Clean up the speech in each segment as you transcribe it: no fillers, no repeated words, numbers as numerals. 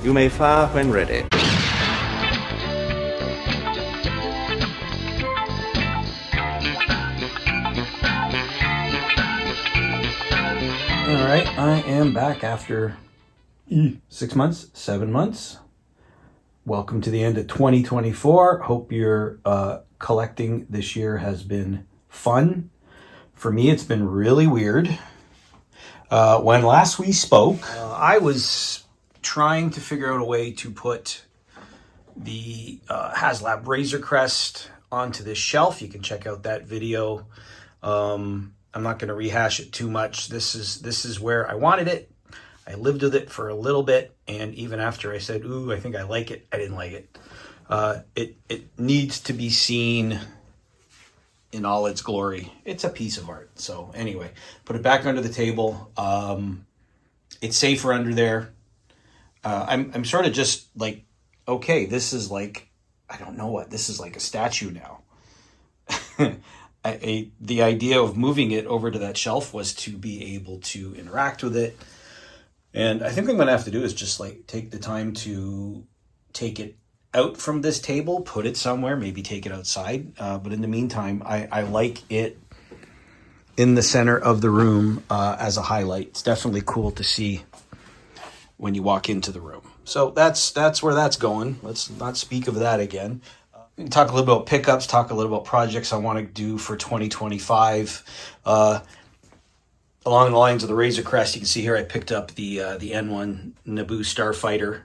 You may fire when ready. All right, I am back after 6 months, 7 months. Welcome to the end of 2024. Hope your collecting this year has been fun. For me, it's been really weird. When last we spoke, I was trying to figure out a way to put the HasLab Razor Crest onto this shelf. You can check out that video. I'm not going to rehash it too much. This is where I wanted it. I lived with it for a little bit, and even after I said, "Ooh, I think I like it," I didn't like it. It needs to be seen in all its glory. It's a piece of art. So anyway, put it back under the table. It's safer under there. I'm sort of just like, okay, this is like, I don't know what, this is like a statue now. The idea of moving it over to that shelf was to be able to interact with it. And I think what I'm going to have to do is just like take the time to take it out from this table, put it somewhere, maybe take it outside. But in the meantime, I like it in the center of the room as a highlight. It's definitely cool to see when you walk into the room. So that's where that's going. Let's not speak of that again. Talk a little about pickups, talk a little about projects I want to do for 2025. Along the lines of the Razor Crest, you can see here I picked up the N1 Naboo Starfighter.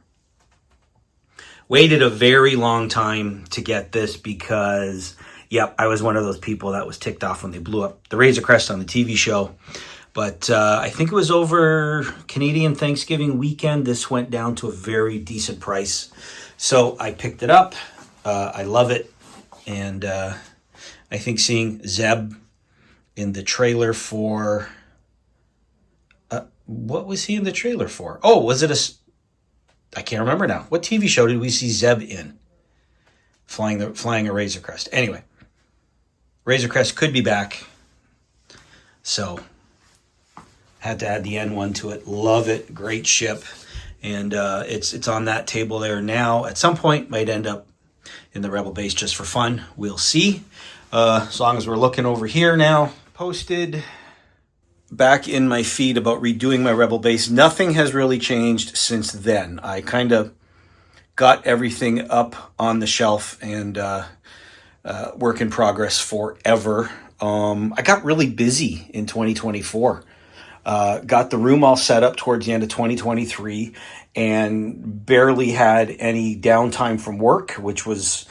Waited a very long time to get this because, yep, I was one of those people that was ticked off when they blew up the Razor Crest on the TV show. But I think it was over Canadian Thanksgiving weekend. This went down to a very decent price. So I picked it up. I love it. And I think seeing Zeb in the trailer for... what was he in the trailer for? Oh, was it I can't remember now. What TV show did we see Zeb in? Flying a Razor Crest. Anyway, Razor Crest could be back. So, had to add the N1 to it. Love it. Great ship. And it's on that table there now. At some point, might end up in the Rebel base just for fun. We'll see. As long as we're looking over here now. Posted back in my feed about redoing my Rebel base. Nothing has really changed since then. I kind of got everything up on the shelf and work in progress forever. I got really busy in 2024. Got the room all set up towards the end of 2023 and barely had any downtime from work, which was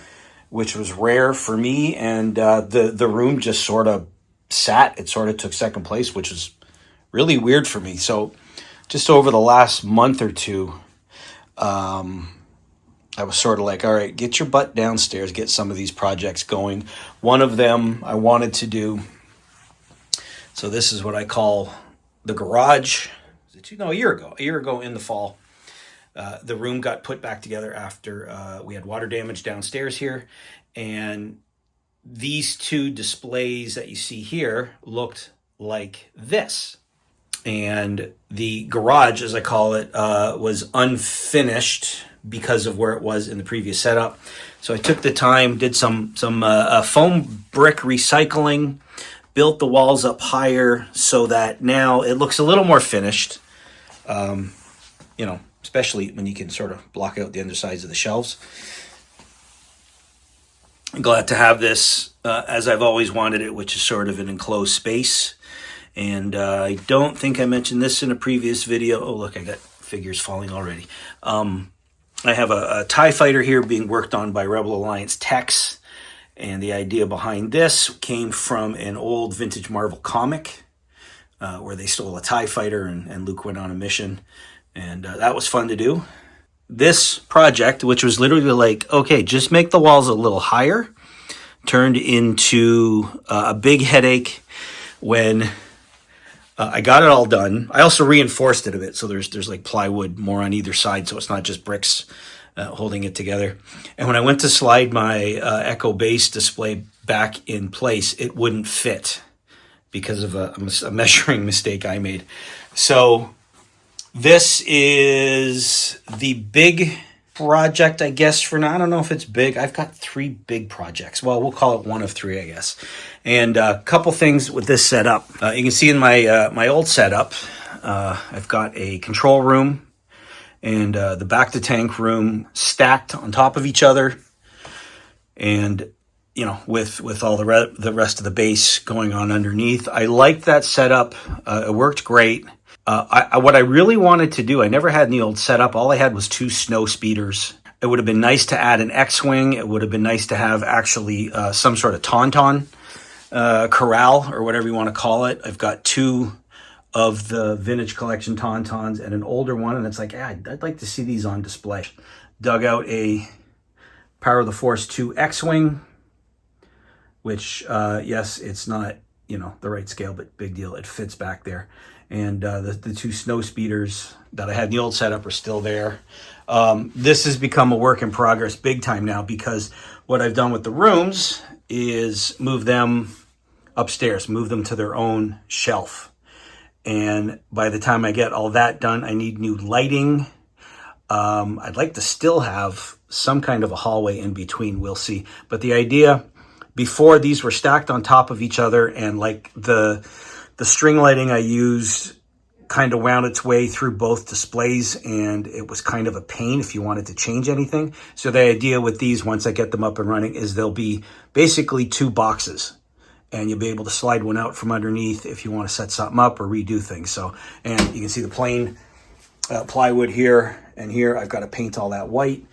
rare for me. And the room just sort of sat. It sort of took second place, which was really weird for me. So just over the last month or two, I was sort of like, all right, get your butt downstairs, get some of these projects going. One of them I wanted to do. So this is what I call the garage. A year ago in the fall. The room got put back together after we had water damage downstairs here. And these two displays that you see here looked like this. And the garage, as I call it, was unfinished because of where it was in the previous setup. So I took the time, did some foam brick recycling, built the walls up higher so that now it looks a little more finished. Especially when you can sort of block out the undersides of the shelves. I'm glad to have this as I've always wanted it, which is sort of an enclosed space. And I don't think I mentioned this in a previous video. Oh, look, I got figures falling already. I have a TIE fighter here being worked on by Rebel Alliance techs. And the idea behind this came from an old vintage Marvel comic where they stole a TIE fighter and Luke went on a mission. And that was fun to do. This project, which was literally like, okay, just make the walls a little higher, turned into a big headache when I got it all done. I also reinforced it a bit, so there's like plywood more on either side, so it's not just bricks holding it together. And when I went to slide my Echo base display back in place, it wouldn't fit because of a measuring mistake I made. So This is the big project, I guess, for now. I don't know if it's big. I've got 3 big projects. Well, we'll call it one of 3, I guess. And a couple things with this setup. You can see in my old setup, I've got a control room and the back to tank room stacked on top of each other. And with all the rest of the base going on underneath. I liked that setup. It worked great. What I really wanted to do, I never had in the old setup. All I had was 2 snow speeders. It would have been nice to add an X-wing. It would have been nice to have actually some sort of tauntaun corral or whatever you want to call it. I've got 2 of the vintage collection tauntauns and an older one, and it's like, I'd like to see these on display. Dug out a Power of the Force 2 X-wing, which, yes, it's not, the right scale, but big deal. It fits back there. And the 2 snow speeders that I had in the old setup are still there. This has become a work in progress big time now, because what I've done with the rooms is move them upstairs, move them to their own shelf. And by the time I get all that done, I need new lighting. I'd like to still have some kind of a hallway in between. We'll see. But the idea, before, these were stacked on top of each other, and like the string lighting I used kind of wound its way through both displays, and it was kind of a pain if you wanted to change anything. So the idea with these, once I get them up and running, is they'll be basically 2 boxes, and you'll be able to slide one out from underneath if you want to set something up or redo things. So, and you can see the plain plywood here and here. I've got to paint all that white.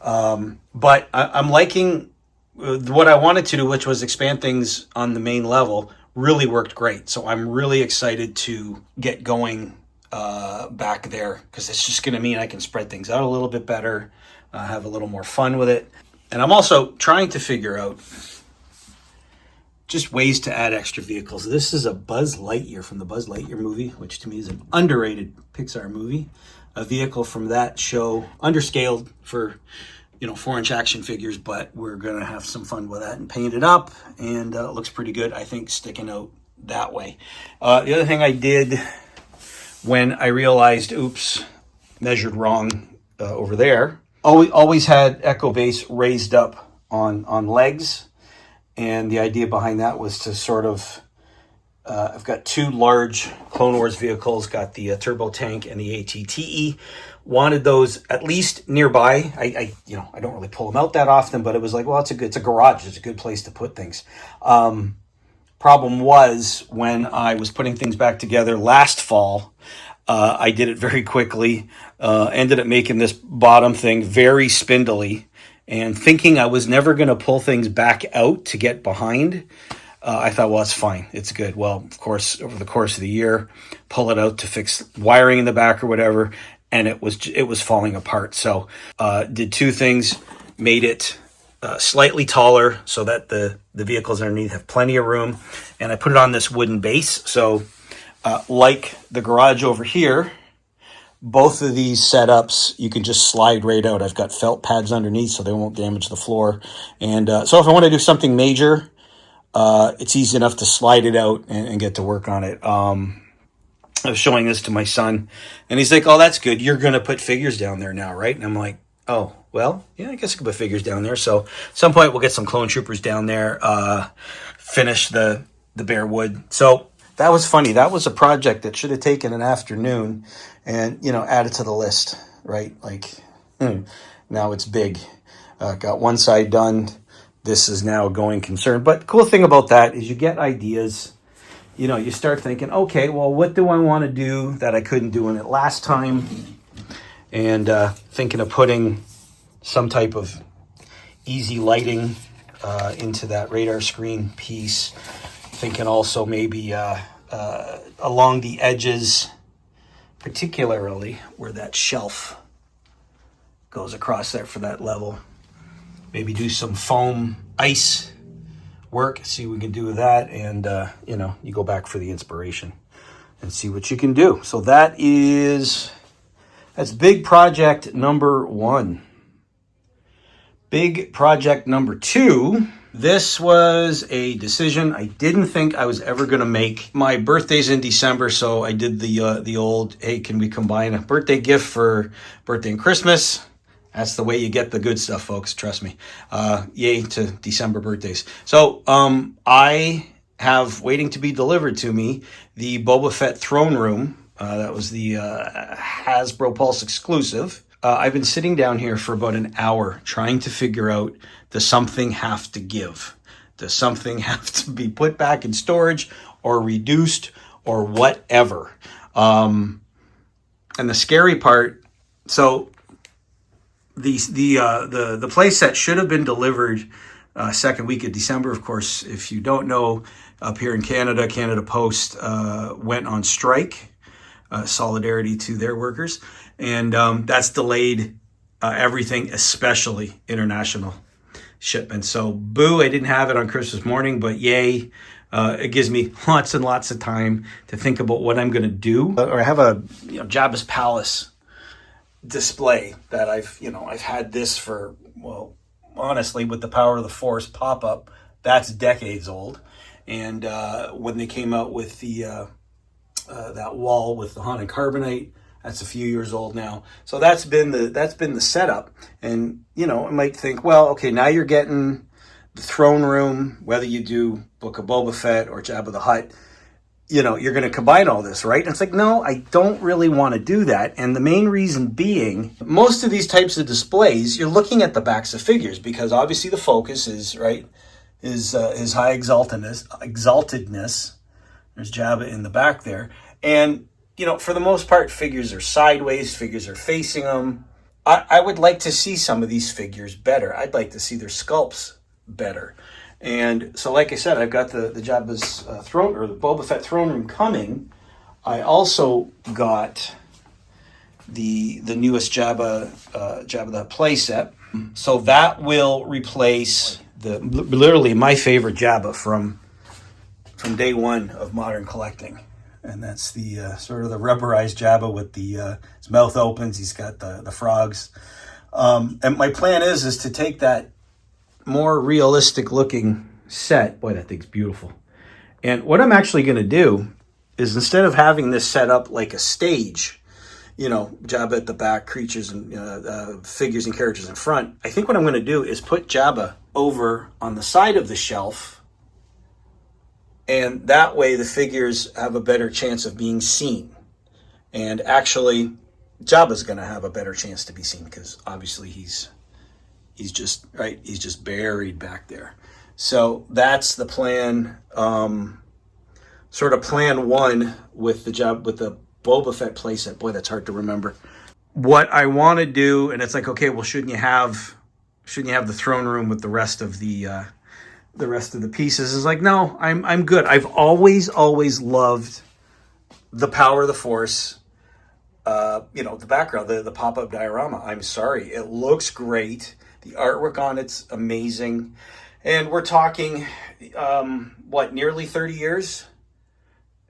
But I'm liking what I wanted to do, which was expand things on the main level. Really worked great. So I'm really excited to get going back there, because it's just going to mean I can spread things out a little bit better, have a little more fun with it. And I'm also trying to figure out just ways to add extra vehicles. This is a Buzz Lightyear from the Buzz Lightyear movie, which to me is an underrated Pixar movie. A vehicle from that show, underscaled for 4-inch action figures, but we're gonna have some fun with that and paint it up, and it looks pretty good, I think, sticking out that way. The other thing I did when I realized, oops, measured wrong over there, always had Echo Base raised up on legs, and the idea behind that was to sort of, I've got 2 large Clone Wars vehicles, got the turbo tank and the ATTE. Wanted those at least nearby. I don't really pull them out that often, but it was like, well, it's a garage. It's a good place to put things. Problem was, when I was putting things back together last fall, I did it very quickly. Ended up making this bottom thing very spindly, and thinking I was never going to pull things back out to get behind. I thought, well, it's fine. It's good. Well, of course, over the course of the year, pull it out to fix wiring in the back or whatever, and it was falling apart. So did 2 things. Made it slightly taller so that the vehicles underneath have plenty of room. And I put it on this wooden base. So like the garage over here, both of these setups, you can just slide right out. I've got felt pads underneath so they won't damage the floor. And so if I want to do something major, it's easy enough to slide it out and get to work on it. I was showing this to my son, and he's like, oh, that's good. You're going to put figures down there now, right? And I'm like, oh, well, yeah, I guess I could put figures down there. So at some point we'll get some clone troopers down there, finish the bare wood. So that was funny. That was a project that should have taken an afternoon and, add it to the list, right? Like, now it's big. Got one side done. This is now a going concern. But cool thing about that is you get ideas. You start thinking, okay, well, what do I want to do that I couldn't do in it last time? And thinking of putting some type of easy lighting into that radar screen piece. Thinking also maybe along the edges, particularly where that shelf goes across there for that level. Maybe do some foam ice work, see what we can do with that, and you go back for the inspiration and see what you can do. So that's big project number 1. Big project number 2 This was a decision I didn't think I was ever going to make. My birthday's in December, so I did the old, hey, can we combine a birthday gift for birthday and Christmas? That's the way you get the good stuff, folks. Trust me. Yay to December birthdays. So I have waiting to be delivered to me the Boba Fett throne room. That was the Hasbro Pulse exclusive. I've been sitting down here for about an hour trying to figure out, does something have to give? Does something have to be put back in storage or reduced or whatever? And the scary part, so the play set should have been delivered second week of December. Of course, if you don't know, up here in Canada, Canada Post went on strike. Solidarity to their workers, and that's delayed everything, especially international shipments. So boo, I didn't have it on Christmas morning, but yay, it gives me lots and lots of time to think about what I'm going to do. Or I have a Jabba's Palace display that I've had this for, well, honestly, with the Power of the Force pop-up, that's decades old. And when they came out with the that wall with the haunted carbonite, that's a few years old now. So that's been the setup. And I might think, well, okay, now you're getting the throne room, whether you do Book of Boba Fett or Jabba the Hutt, you're going to combine all this, right? And it's like, no, I don't really want to do that. And the main reason being, most of these types of displays, you're looking at the backs of figures, because obviously the focus is high exaltedness. There's Jabba in the back there. And, for the most part, figures are sideways, figures are facing them. I would like to see some of these figures better. I'd like to see their sculpts better. And so, like I said, I've got the Jabba's throne, or the Boba Fett throne room coming. I also got the newest Jabba the play set. So that will replace literally my favorite Jabba from day one of modern collecting, and that's the sort of the rubberized Jabba with his mouth opens. He's got the frogs, and my plan is to take that more realistic looking set. Boy, that thing's beautiful. And what I'm actually going to do is, instead of having this set up like a stage, Jabba at the back, creatures and figures and characters in front, I think what I'm going to do is put Jabba over on the side of the shelf. And that way the figures have a better chance of being seen. And actually, Jabba's going to have a better chance to be seen, because obviously he's just buried back there. So that's the plan. Sort of plan one with the Boba Fett playset. Boy, that's hard to remember. What I want to do, and it's like, okay, well, shouldn't you have the throne room with the rest of the pieces? Is like, no, I'm good. I've always loved the Power of the Force. The background, the pop-up diorama. I'm sorry, it looks great. The artwork on it's amazing, and we're talking nearly 30 years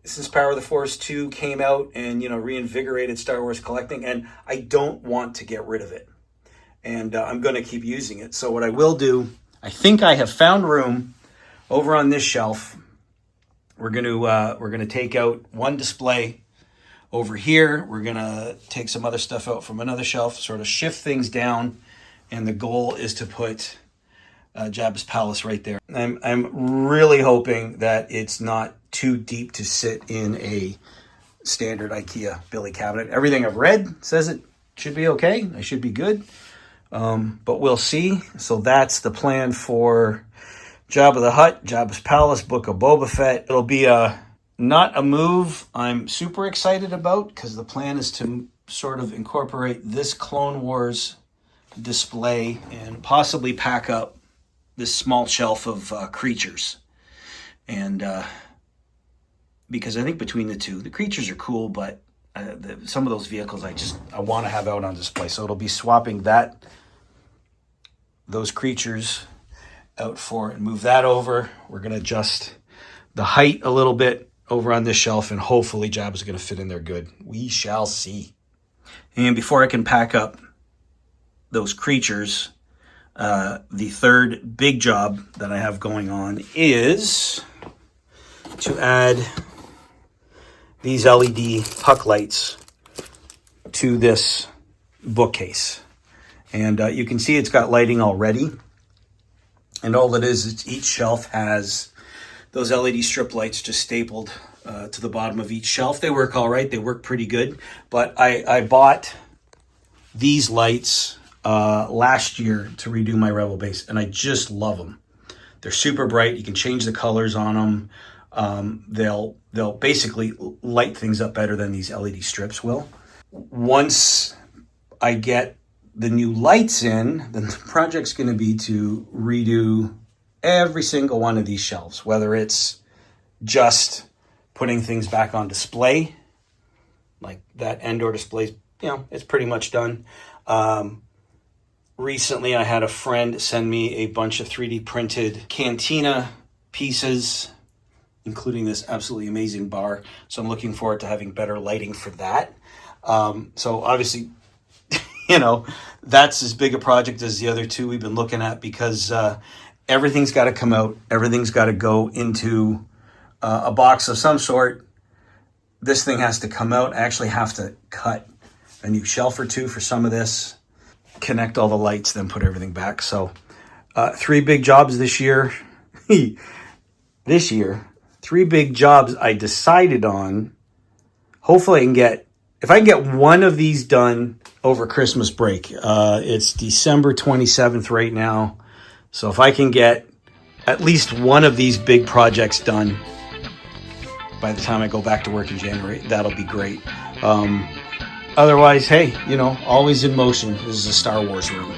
since Power of the Force 2 came out and reinvigorated Star Wars collecting, and I don't want to get rid of it, and I'm going to keep using it. So what I will do, I think I have found room over on this shelf. We're going to take out one display over here. We're going to take some other stuff out from another shelf, sort of shift things down, and the goal is to put Jabba's Palace right there. I'm really hoping that it's not too deep to sit in a standard IKEA Billy cabinet. Everything I've read says it should be okay. I should be good. But we'll see. So that's the plan for Jabba the Hutt, Jabba's Palace, Book of Boba Fett. It'll be not a move I'm super excited about, because the plan is to sort of incorporate this Clone Wars display and possibly pack up this small shelf of creatures. And because I think between the two, the creatures are cool, but some of those vehicles I want to have out on display. So it'll be swapping those creatures out for it and move that over. We're going to adjust the height a little bit over on this shelf, and hopefully Jabba's going to fit in there good. We shall see. And before I can pack up those creatures, The third big job that I have going on is to add these LED puck lights to this bookcase. And you can see it's got lighting already. And all it is each shelf has those LED strip lights just stapled to the bottom of each shelf. They work all right. They work pretty good. But I bought these lights last year to redo my Rebel base, and I just love them. They're super bright. You can change the colors on them. They'll basically light things up better than these LED strips will. Once I get the new lights in, then the project's going to be to redo every single one of these shelves, whether it's just putting things back on display, like that indoor display, it's pretty much done. Recently, I had a friend send me a bunch of 3D printed cantina pieces, including this absolutely amazing bar. So I'm looking forward to having better lighting for that. So obviously, that's as big a project as the other two we've been looking at, because everything's got to come out. Everything's got to go into a box of some sort. This thing has to come out. I actually have to cut a new shelf or two for some of this, connect all the lights, then put everything back. So 3 big jobs this year. This year, 3 big jobs I decided on. Hopefully if I can get one of these done over Christmas break. It's December 27th right now. So if I can get at least one of these big projects done by the time I go back to work in January, that'll be great. Otherwise, hey, always in motion. This is a Star Wars room.